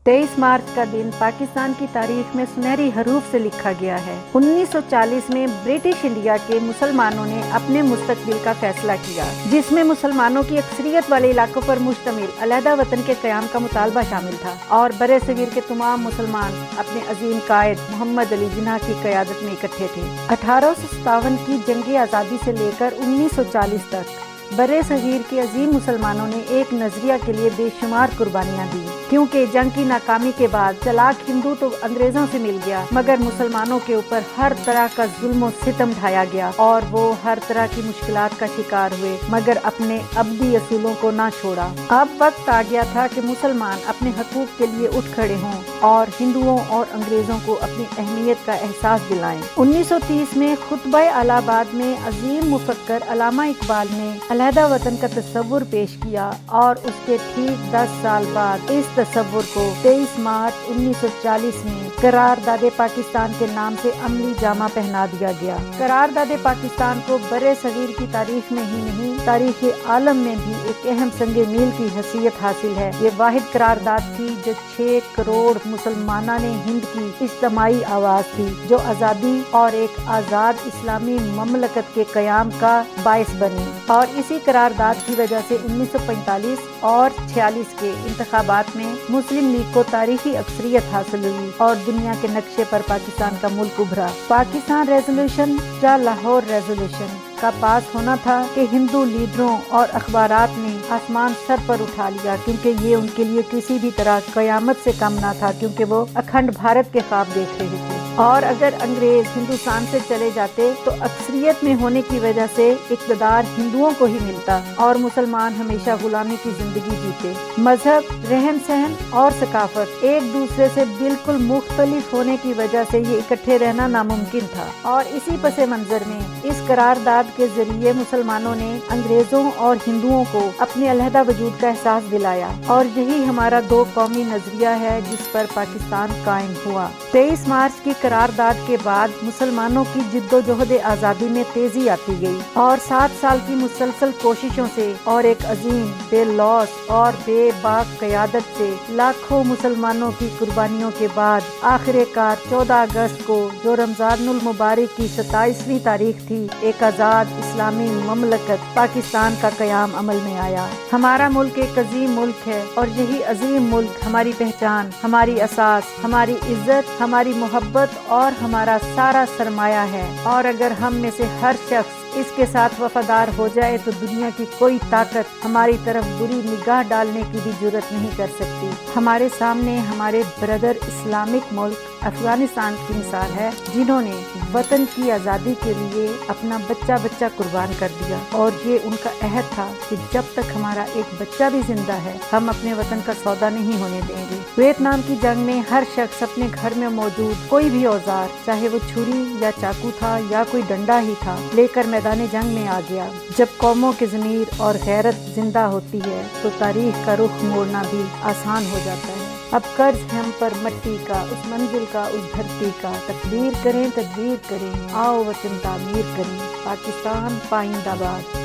23 मार्च का दिन पाकिस्तान की तारीख में सुनहरी हरूफ से लिखा गया है। 1940 में ब्रिटिश इंडिया के मुसलमानों ने अपने मुस्तकबिल का फैसला किया, जिसमें मुसलमानों की अक्सरियत वाले इलाकों पर मुश्तमिल अलहदा वतन के क़याम का मुतालबा शामिल था और बरे सगीर के तमाम मुसलमान अपने अजीम कायद मोहम्मद अली जिन्ना की क़यादत में इकट्ठे थे। 1857 की जंग आज़ादी से लेकर 1940 तक बरे सगीर के अजीम मुसलमानों ने एक नजरिया के लिए बेशुमार कुर्बानियां दी, क्योंकि जंग की नाकामी के बाद चलाक हिंदू तो अंग्रेजों से मिल गया, मगर मुसलमानों के ऊपर हर तरह का जुल्म सितम ढाया गया और वो हर तरह की मुश्किलात का शिकार हुए, मगर अपने अब्दी असूलों को ना छोड़ा। अब वक्त आ गया था कि मुसलमान अपने हकूक के लिए उठ खड़े हों और हिंदुओं और अंग्रेजों को अपनी अहमियत का एहसास दिलाएं। 1930 में खुतबा अलाहाबाद में अजीम मुफक्कर अल्लामा इकबाल ने अलहदा वतन का तस्वुर पेश किया और उसके ठीक 10 साल बाद इस तस्वुर को 23 मार्च 1940 में करारदादे पाकिस्तान के नाम से अमली जामा पहना दिया गया। करारदादे पाकिस्तान को बरे सगीर की तारीख में ही नहीं, तारीख आलम में भी एक अहम संगे मील की हैसियत हासिल है। ये वाहिद करारदाद थी जो 6 करोड़ मुसलमाना ने हिंद की इज्तिमाई आवाज थी, जो आज़ादी और एक आज़ाद इस्लामी ममलकत के क़याम का बायस बनी। और इसी करारदाद की वजह से 1945 और 46 के इंतखाबात में मुस्लिम लीग को तारीखी अक्सरियत हासिल हुई और दुनिया के नक्शे पर पाकिस्तान का मुल्क उभरा। पाकिस्तान रेजोल्यूशन या लाहौर रेजोल्यूशन का पास होना था कि हिंदू लीडरों और अखबारात ने आसमान सर पर उठा लिया, क्योंकि ये उनके लिए किसी भी तरह कयामत से कम ना था, क्योंकि वो अखंड भारत के ख्वाब देख रहे थे। और अगर अंग्रेज हिंदुस्तान से चले जाते तो अक्सरियत में होने की वजह से इक़्तिदार हिंदुओं को ही मिलता और मुसलमान हमेशा गुलामी की जिंदगी जीते। मजहब, रहन सहन और सकाफत एक दूसरे से बिल्कुल मुख्तलिफ होने की वजह से ये इकट्ठे रहना नामुमकिन था। और इसी पसे मंजर में इस करारदाद के जरिए मुसलमानों ने अंग्रेजों और हिंदुओं को अपने अलहदा वजूद का एहसास दिलाया, और यही हमारा 2 कौमी नजरिया है जिस पर पाकिस्तान कायम हुआ। 23 मार्च की करारदाद के बाद मुसलमानों की जिद्दोजहद आज़ादी में तेजी आती गई और 7 साल की मुसलसल कोशिशों से और एक अजीम बेलौस और बेबाक क़यादत से लाखों मुसलमानों की कुर्बानियों के बाद आखिरकार 14 अगस्त को, जो रमजानुल मुबारक की 27वीं तारीख थी, एक आज़ाद इस्लामी ममलकत पाकिस्तान का क़याम अमल में आया। हमारा मुल्क एक अजीम मुल्क है और यही अजीम मुल्क हमारी पहचान, हमारी असास, हमारी इज्जत, हमारी मोहब्बत और हमारा सारा सरमाया है। और अगर हम में से हर शख्स इसके साथ वफादार हो जाए तो दुनिया की कोई ताकत हमारी तरफ बुरी निगाह डालने की भी जुर्रत नहीं कर सकती। हमारे सामने हमारे ब्रदर इस्लामिक मुल्क अफगानिस्तान की मिसाल है, जिन्होंने वतन की आज़ादी के लिए अपना बच्चा बच्चा कुर्बान कर दिया, और ये उनका अहद था कि जब तक हमारा एक बच्चा भी जिंदा है हम अपने वतन का सौदा नहीं होने देंगे। वियतनाम की जंग में हर शख्स अपने घर में मौजूद कोई भी औजार, चाहे वो छुरी या चाकू था या कोई डंडा ही था, लेकर मैदान जंग में आ गया। जब कौमों के ज़मीर और गैरत जिंदा होती है तो तारीख का रुख मोड़ना भी आसान हो जाता है। अब कर्ज है हम पर मट्टी का, उस मंजिल का, उस धरती का, तकदीर करें, आओ वतन तामीर करें, पाकिस्तान पाइंदाबाद।